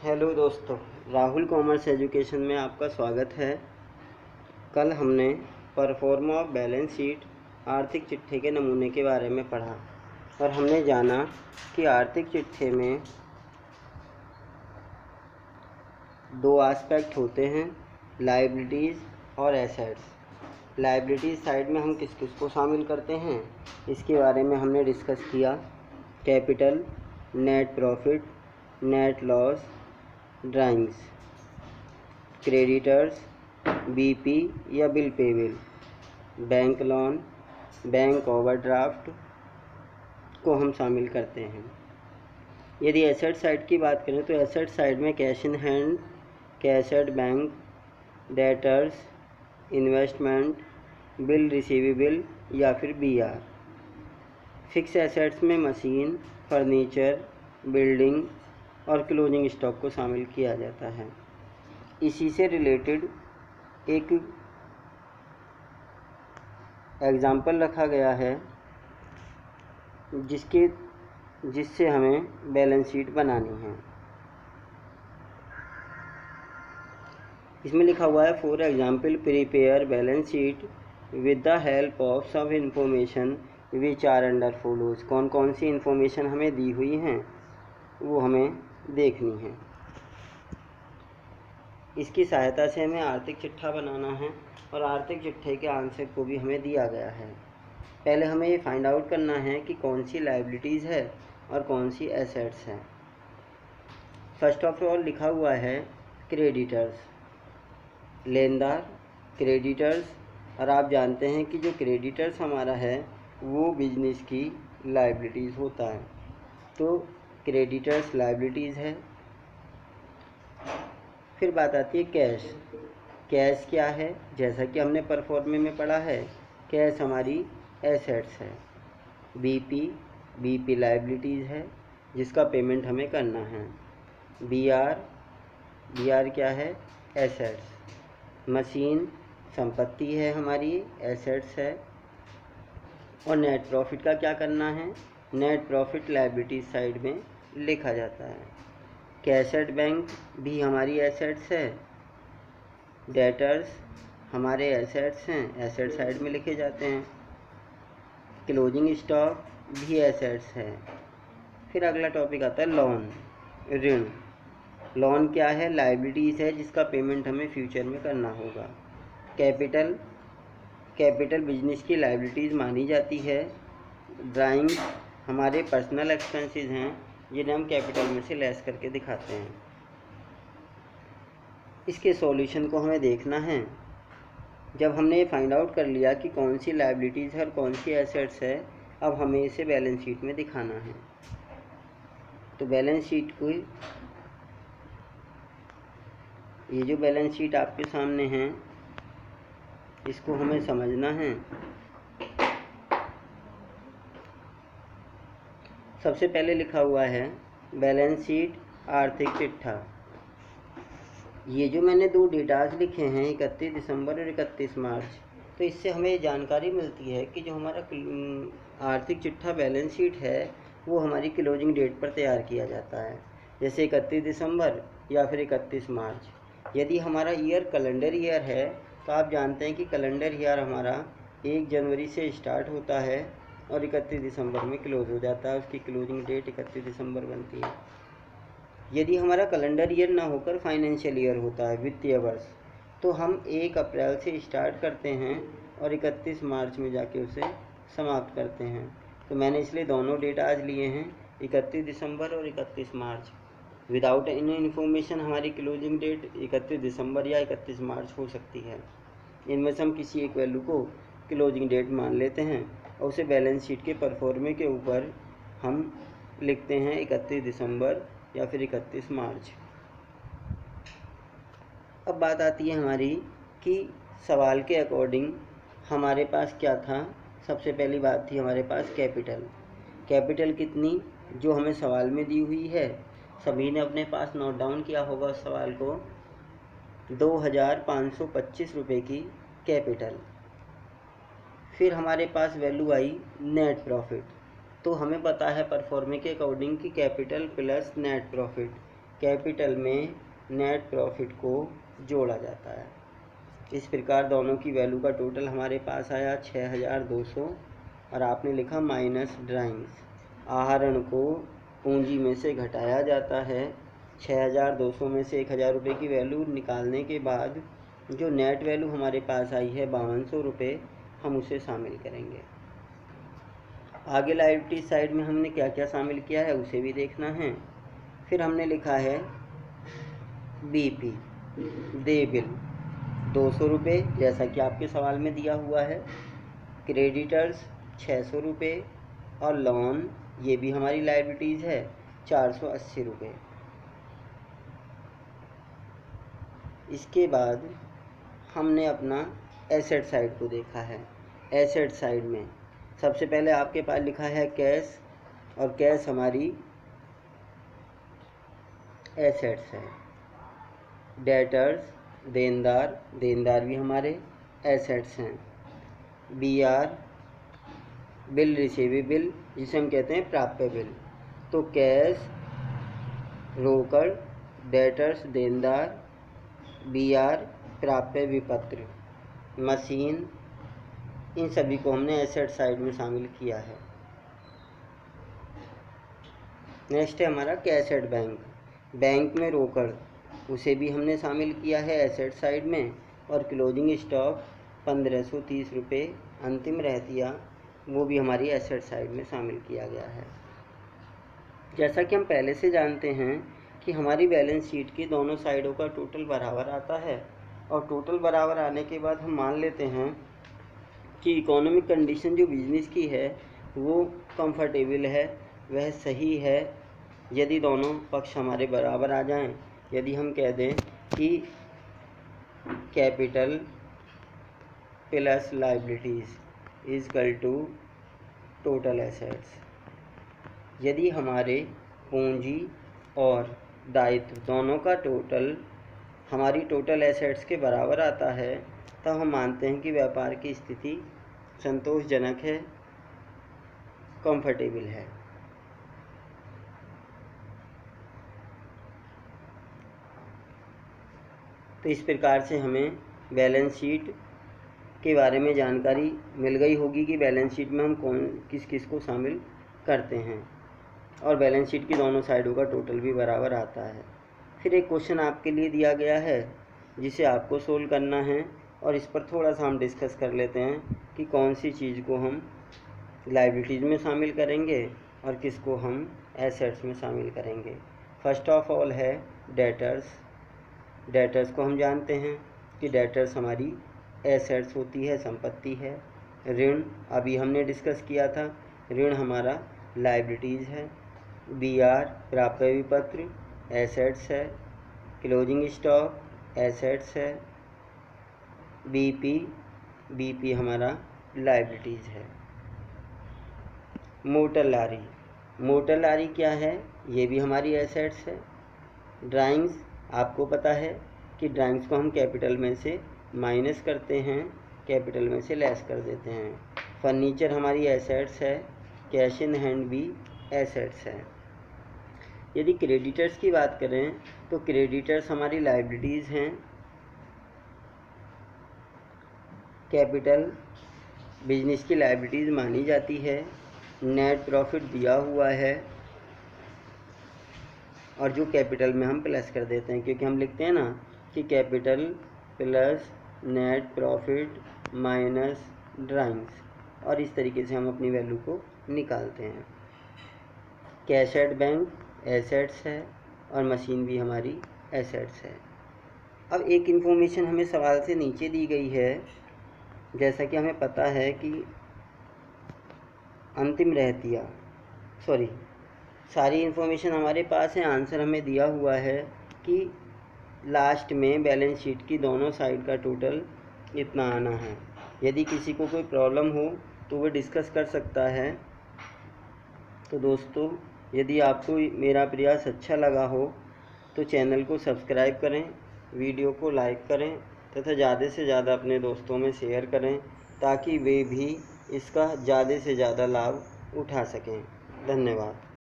Hello दोस्तों, Rahul commerce education में आपका स्वागत है। कल हमने परफॉर्मा ऑफ बैलेंस शीट आर्थिक चिट्ठे के नमूने के बारे में पढ़ा और हमने जाना कि आर्थिक चिट्ठे में दो एस्पेक्ट होते हैं, लायबिलिटीज़ और एसेट्स। लायबिलिटीज़ साइड में हम किस किस को शामिल करते हैं, इसके बारे में हमने डिस्कस किया। Capital, net profit, net loss, drawings. Creditors, BP या bill payable, bank loan, bank overdraft को हम शामिल करते हैं। यदि एसेट साइड की बात करें तो एसेट साइड में cash in hand, cash at bank, debtors, investment, bill receivable या फिर बीआर। फिक्स एसेट्स में मशीन, फर्नीचर, बिल्डिंग और क्लोजिंग स्टॉक को शामिल किया जाता है। इसी से रिलेटेड एक एग्ज़ाम्पल रखा गया है जिससे हमें बैलेंस शीट बनानी है। इसमें लिखा हुआ है, for example prepare balance sheet with the help of such information which are under follows. कौन कौन सी इंफॉर्मेशन हमें दी हुई हैं वो हमें देखनी है। इसकी सहायता से हमें आर्थिक चिट्ठा बनाना है और आर्थिक चिट्ठे के आंसर को भी हमें दिया गया है। पहले हमें ये फाइंड आउट करना है कि कौन सी लायबिलिटीज़ है और कौन सी एसेट्स हैं। फर्स्ट ऑफ ऑल लिखा हुआ है क्रेडिटर्स, लेनदार, क्रेडिटर्स। और आप जानते हैं कि जो क्रेडिटर्स हमारा है वो बिजनेस की लायबिलिटीज़ होता है, तो क्रेडिटर्स लायबिलिटीज़ है। फिर बात आती है कैश। कैश क्या है, जैसा कि हमने परफॉर्मे में पढ़ा है, कैश हमारी एसेट्स है। बीपी लायबिलिटीज़ है जिसका पेमेंट हमें करना है। बीआर क्या है, एसेट्स। मशीन संपत्ति है हमारी, एसेट्स है। और नेट प्रॉफिट का क्या करना है, नेट प्रॉफिट लायबिलिटीज साइड में लिखा जाता है। कैश एट बैंक भी हमारी एसेट्स है। डेटर्स हमारे एसेट्स हैं, एसेट साइड में लिखे जाते हैं। क्लोजिंग स्टॉक भी एसेट्स है। फिर अगला टॉपिक आता है लोन, ऋण। लोन क्या है, लायबिलिटीज़ है जिसका पेमेंट हमें फ्यूचर में करना होगा। कैपिटल बिजनेस की लायबिलिटीज़ मानी जाती है। ड्राइंग हमारे पर्सनल एक्सपेंसेस हैं जिन्हें हम कैपिटल में से लेस करके दिखाते हैं। इसके सॉल्यूशन को हमें देखना है। जब हमने ये फाइंड आउट कर लिया कि कौन सी लायबिलिटीज़ है और कौन सी एसेट्स है, अब हमें इसे बैलेंस शीट में दिखाना है। तो बैलेंस शीट को, ये जो बैलेंस शीट आपके सामने है इसको हमें समझना है। सबसे पहले लिखा हुआ है बैलेंस शीट आर्थिक चिट्ठा। ये जो मैंने दो डेटाज लिखे हैं 31 दिसंबर और 31 मार्च, तो इससे हमें ये जानकारी मिलती है कि जो हमारा आर्थिक चिट्ठा बैलेंस शीट है वो हमारी क्लोजिंग डेट पर तैयार किया जाता है, जैसे 31 दिसंबर या फिर 31 मार्च। यदि हमारा ईयर कैलेंडर ईयर है तो आप जानते हैं कि कैलेंडर ईयर हमारा 1 जनवरी से स्टार्ट होता है और 31 दिसंबर में क्लोज हो जाता है। उसकी क्लोजिंग डेट 31 दिसंबर बनती है। यदि हमारा कैलेंडर ईयर ना होकर फाइनेंशियल ईयर होता है, वित्तीय वर्ष, तो हम 1 अप्रैल से स्टार्ट करते हैं और 31 मार्च में जाके उसे समाप्त करते हैं। तो मैंने इसलिए दोनों डेट आज लिए हैं, 31 दिसंबर और 31 मार्च। विदाउट एनी इन्फॉर्मेशन हमारी क्लोजिंग डेट 31 दिसंबर या 31 मार्च हो सकती है। इनमें से हम किसी एक वैल्यू को क्लोजिंग डेट मान लेते हैं और उसे बैलेंस शीट के परफॉर्मे के ऊपर हम लिखते हैं 31 दिसंबर या फिर 31 मार्च। अब बात आती है हमारी कि सवाल के अकॉर्डिंग हमारे पास क्या था। सबसे पहली बात थी हमारे पास कैपिटल कितनी, जो हमें सवाल में दी हुई है। सभी ने अपने पास नोट डाउन किया होगा उस सवाल को। 2525 रुपये की कैपिटल। फिर हमारे पास वैल्यू आई नेट प्रॉफिट। तो हमें पता है परफॉर्मे के अकॉर्डिंग कि capital plus net profit capital में नेट प्रॉफिट को जोड़ा जाता है। इस प्रकार दोनों की वैल्यू का टोटल हमारे पास आया 6200 और आपने लिखा माइनस ड्राइंग्स। आहरण को पूंजी में से घटाया जाता है। 6200 में से 1000 रुपये की वैल्यू निकालने के बाद जो नेट वैल्यू हमारे पास आई है 5200 रुपये, हम उसे शामिल करेंगे। आगे लायबिलिटी साइड में हमने क्या क्या शामिल किया है उसे भी देखना है। फिर हमने लिखा है बीपी दे बिल 200 रुपये, जैसा कि आपके सवाल में दिया हुआ है। क्रेडिटर्स 600 रुपये और लोन, ये भी हमारी लायबिलिटीज़ है, 480 रुपये। इसके बाद हमने अपना एसेट साइड को देखा है। एसेट साइड में सबसे पहले आपके पास लिखा है कैश, और कैश हमारी एसेट्स है। डेटर्स देनदार, देनदार भी हमारे एसेट्स हैं। बीआर बिल रिसीवेबल, जिसे हम कहते हैं प्राप्य बिल। तो कैश, रोकड़, डेटर्स देनदार, बीआर प्राप्य विपत्र, मशीन, इन सभी को हमने एसेट साइड में शामिल किया है। नेक्स्ट है हमारा कैश एट बैंक। बैंक में रोकड़, उसे भी हमने शामिल किया है एसेट साइड में। और क्लोजिंग स्टॉक 1530 रुपये अंतिम रहतिया, वो भी हमारी एसेट साइड में शामिल किया गया है। जैसा कि हम पहले से जानते हैं कि हमारी बैलेंस शीट की दोनों साइडों का टोटल बराबर आता है, और टोटल बराबर आने के बाद हम मान लेते हैं कि इकोनॉमिक कंडीशन जो बिजनेस की है वो कंफर्टेबल है, वह सही है यदि दोनों पक्ष हमारे बराबर आ जाएं। यदि हम कह दें कि capital plus liabilities is equal to total assets, यदि हमारे पूंजी और दायित्व दोनों का टोटल हमारी टोटल एसेट्स के बराबर आता है, तब हम मानते हैं कि व्यापार की स्थिति संतोषजनक है, कंफर्टेबल है। तो इस प्रकार से हमें बैलेंस शीट के बारे में जानकारी मिल गई होगी कि बैलेंस शीट में हम किस किस को शामिल करते हैं, और बैलेंस शीट की दोनों साइडों का टोटल भी बराबर आता है। फिर एक क्वेश्चन आपके लिए दिया गया है जिसे आपको सोल्व करना है, और इस पर थोड़ा सा हम डिस्कस कर लेते हैं कि कौन सी चीज़ को हम लायबिलिटीज़ में शामिल करेंगे और किसको हम एसेट्स में शामिल करेंगे। फर्स्ट ऑफ ऑल है डेटर्स। डेटर्स को हम जानते हैं कि डेटर्स हमारी एसेट्स होती है, संपत्ति है। ऋण अभी हमने डिस्कस किया था, ऋण हमारा लायबिलिटीज़ है। बीआर प्राप्य विपत्र एसेट्स है। क्लोजिंग स्टॉक एसेट्स है। बीपी हमारा लायबिलिटीज़ है। मोटर लारी क्या है, ये भी हमारी एसेट्स है। ड्राइंग्स, आपको पता है कि ड्राइंग्स को हम कैपिटल में से माइनस करते हैं, कैपिटल में से लेस कर देते हैं। फर्नीचर हमारी एसेट्स है। कैश इन हैंड भी एसेट्स है। यदि क्रेडिटर्स की बात करें तो क्रेडिटर्स हमारी लायबिलिटीज़ हैं। कैपिटल बिजनेस की लायबिलिटीज़ मानी जाती है। नेट प्रॉफिट दिया हुआ है, और जो कैपिटल में हम प्लस कर देते हैं, क्योंकि हम लिखते हैं ना कि capital plus net profit minus drawings, और इस तरीके से हम अपनी वैल्यू को निकालते हैं। कैश एट बैंक एसेट्स है, और मशीन भी हमारी एसेट्स है। अब एक इन्फॉर्मेशन हमें सवाल से नीचे दी गई है, जैसा कि हमें पता है कि अंतिम रहतिया सारी इन्फॉर्मेशन हमारे पास है, आंसर हमें दिया हुआ है कि लास्ट में बैलेंस शीट की दोनों साइड का टोटल इतना आना है। यदि किसी को कोई प्रॉब्लम हो तो वो डिस्कस कर सकता है। तो दोस्तों, यदि आपको मेरा प्रयास अच्छा लगा हो तो चैनल को सब्सक्राइब करें, वीडियो को लाइक करें तथा ज़्यादा से ज़्यादा अपने दोस्तों में शेयर करें, ताकि वे भी इसका ज़्यादा से ज़्यादा लाभ उठा सकें। धन्यवाद।